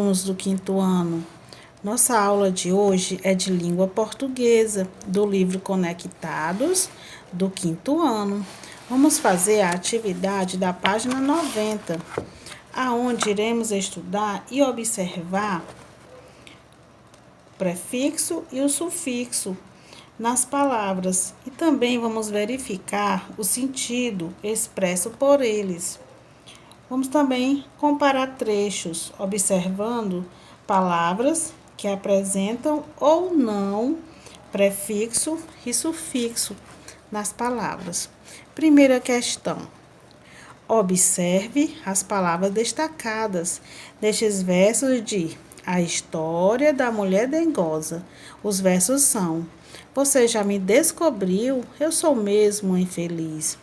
alunos do quinto ano! Nossa aula de hoje é de língua portuguesa, do livro Conectados, do quinto ano. Vamos fazer a atividade da página 90, aonde iremos estudar e observar o prefixo e o sufixo nas palavras. E também vamos verificar o sentido expresso por eles. Vamos também comparar trechos, observando palavras que apresentam ou não prefixo e sufixo nas palavras. Primeira questão. Observe as palavras destacadas nestes versos de A História da Mulher Dengosa. Os versos são: Você já me descobriu, eu sou mesmo infeliz.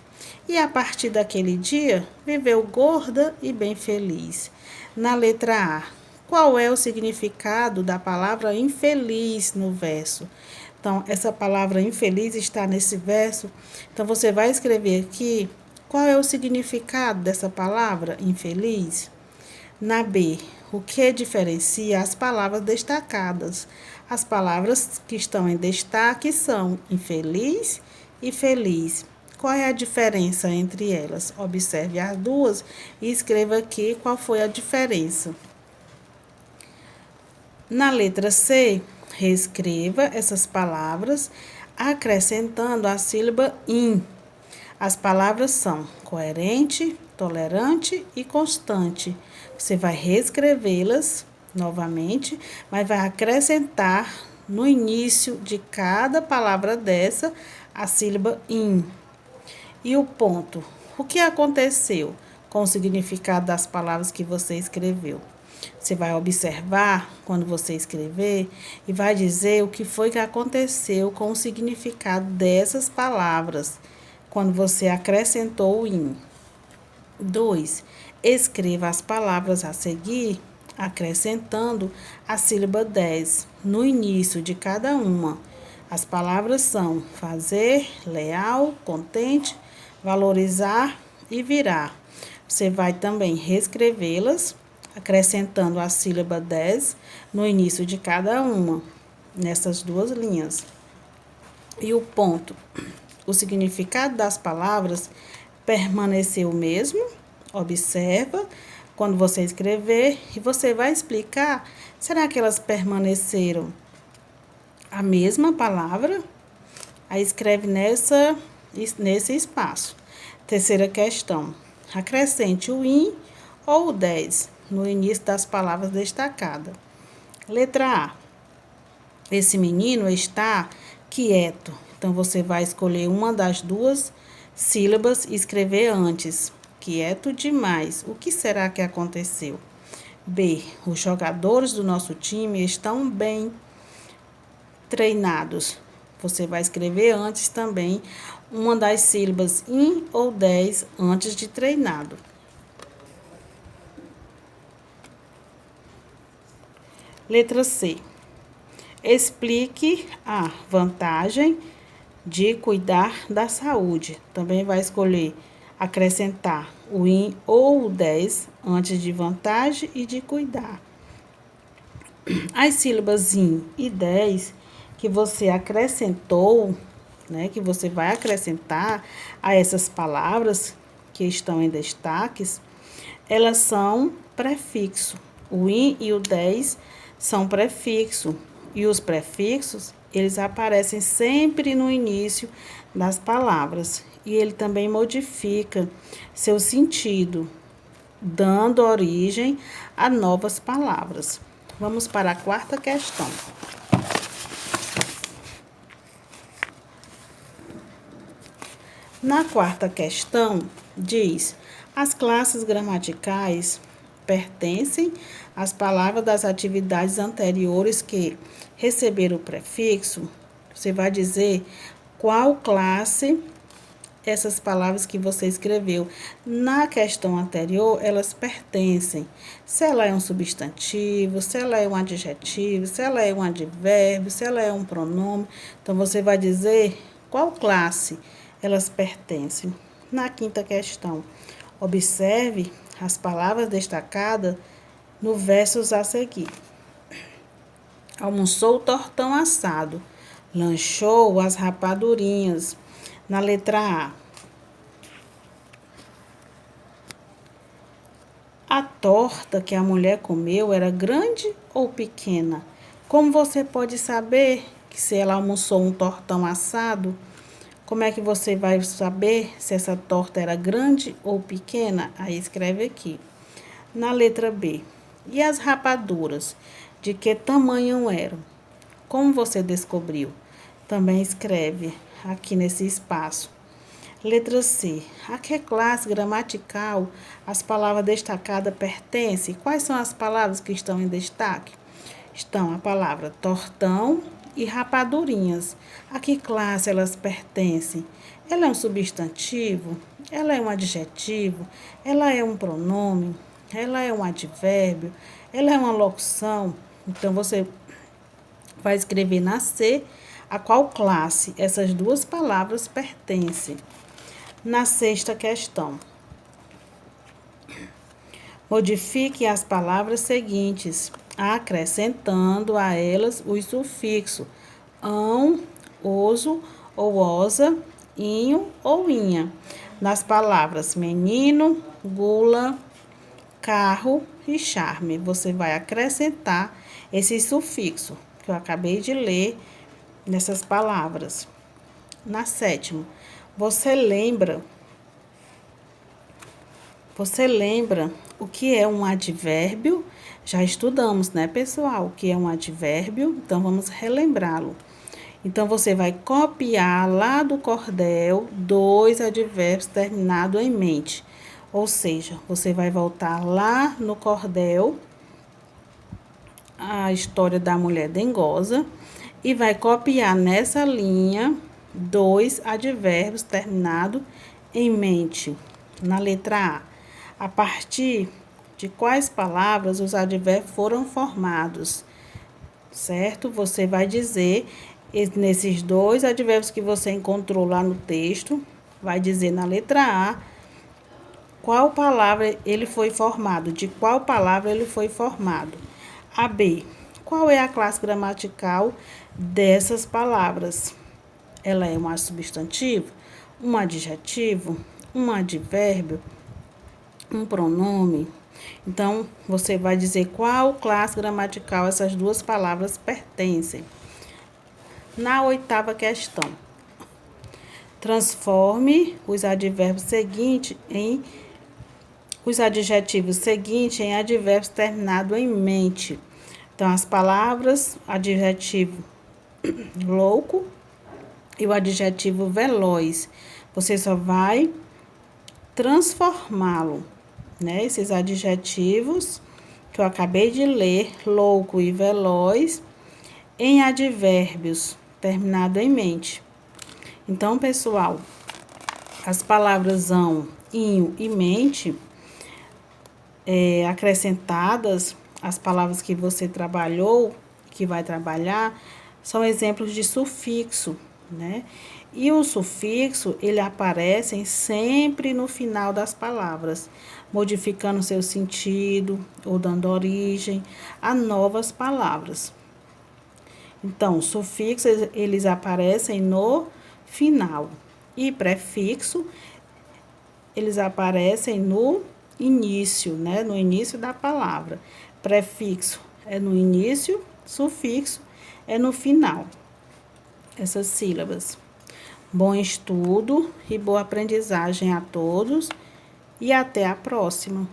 E a partir daquele dia, viveu gorda e bem feliz. Na letra A, qual é o significado da palavra infeliz no verso? Então, essa palavra infeliz está nesse verso. Então, você vai escrever aqui qual é o significado dessa palavra infeliz. Na B, o que diferencia as palavras destacadas? As palavras que estão em destaque são infeliz e feliz. Qual é a diferença entre elas? Observe as duas e escreva aqui qual foi a diferença. Na letra C, reescreva essas palavras acrescentando a sílaba in. As palavras são coerente, tolerante e constante. Você vai reescrevê-las novamente, mas vai acrescentar no início de cada palavra dessa a sílaba in. E o ponto? O que aconteceu com o significado das palavras que você escreveu? Você vai observar quando você escrever e vai dizer o que foi que aconteceu com o significado dessas palavras quando você acrescentou o in. 2. Escreva as palavras a seguir, acrescentando a sílaba 10 no início de cada uma. As palavras são fazer, leal, contente, valorizar e virar. Você vai também reescrevê-las, acrescentando a sílaba 10 no início de cada uma, nessas duas linhas. E o ponto? O significado das palavras permaneceu o mesmo. Observa quando você escrever e você vai explicar, será que elas permaneceram a mesma palavra? Aí escreve nesse espaço. Terceira questão. Acrescente o in ou o 10 no início das palavras destacadas. Letra A. Esse menino está quieto. Então, você vai escolher uma das duas sílabas e escrever antes. Quieto demais. O que será que aconteceu? B. Os jogadores do nosso time estão bem treinados. Você vai escrever antes também uma das sílabas in ou 10 antes de treinado. Letra C. Explique a vantagem de cuidar da saúde. Também vai escolher acrescentar o in ou o 10 antes de vantagem e de cuidar. As sílabas in e 10 que você acrescentou, que você vai acrescentar a essas palavras que estão em destaques, elas são prefixo. O in e o 10 são prefixo. E os prefixos, eles aparecem sempre no início das palavras. E ele também modifica seu sentido, dando origem a novas palavras. Vamos para a quarta questão. Na quarta questão, diz: as classes gramaticais pertencem às palavras das atividades anteriores que receberam o prefixo. Você vai dizer qual classe essas palavras que você escreveu. Na questão anterior, elas pertencem. Se ela é um substantivo, se ela é um adjetivo, se ela é um advérbio, se ela é um pronome. Então, você vai dizer qual classe elas pertencem. Na quinta questão, observe as palavras destacadas no versos a seguir. Almoçou o tortão assado, lanchou as rapadurinhas. Na letra A. A torta que a mulher comeu era grande ou pequena? Como você pode saber que se ela almoçou um tortão assado, como é que você vai saber se essa torta era grande ou pequena? Aí escreve aqui. Na letra B. E as rapaduras? De que tamanho eram? Como você descobriu? Também escreve aqui nesse espaço. Letra C. A que classe gramatical as palavras destacadas pertencem? Quais são as palavras que estão em destaque? Estão a palavra tortão e rapadurinhas. A que classe elas pertencem? Ela é um substantivo? Ela é um adjetivo? Ela é um pronome? Ela é um advérbio? Ela é uma locução? Então, você vai escrever na C a qual classe essas duas palavras pertencem. Na sexta questão. Modifique as palavras seguintes, acrescentando a elas os sufixos ão, oso ou osa, inho ou inha, nas palavras menino, gula, carro e charme. Você vai acrescentar esse sufixo que eu acabei de ler nessas palavras. Na sétima, você lembra o que é um advérbio? Já estudamos, né, pessoal? O que é um advérbio? Então, vamos relembrá-lo. Então, você vai copiar lá do cordel 2 advérbios terminados em mente. Ou seja, você vai voltar lá no cordel, a história da mulher dengosa, e vai copiar nessa linha 2 advérbios terminados em mente. Na letra A. A partir de quais palavras os advérbios foram formados? Certo? Você vai dizer, nesses 2 advérbios que você encontrou lá no texto, vai dizer na letra A qual palavra ele foi formado, de qual palavra ele foi formado. A B. Qual é a classe gramatical dessas palavras? Ela é um substantivo, um adjetivo, um advérbio, um pronome. Então, você vai dizer qual classe gramatical essas duas palavras pertencem. Na oitava questão, transforme os advérbios seguintes os adjetivos seguintes em advérbios terminados em mente. Então, as palavras, adjetivo louco e o adjetivo veloz. Você só vai transformá-lo, né? Esses adjetivos que eu acabei de ler, louco e veloz, em advérbios terminados em mente. Então, pessoal, as palavras ão, inho e mente, acrescentadas, as palavras que você trabalhou, que vai trabalhar, são exemplos de sufixo, né? E o sufixo, ele aparece sempre no final das palavras, modificando seu sentido ou dando origem a novas palavras. Então, sufixos, eles aparecem no final. E prefixo, eles aparecem no início, né? No início da palavra. Prefixo é no início, sufixo é no final. Essas sílabas. Bom estudo e boa aprendizagem a todos e até a próxima.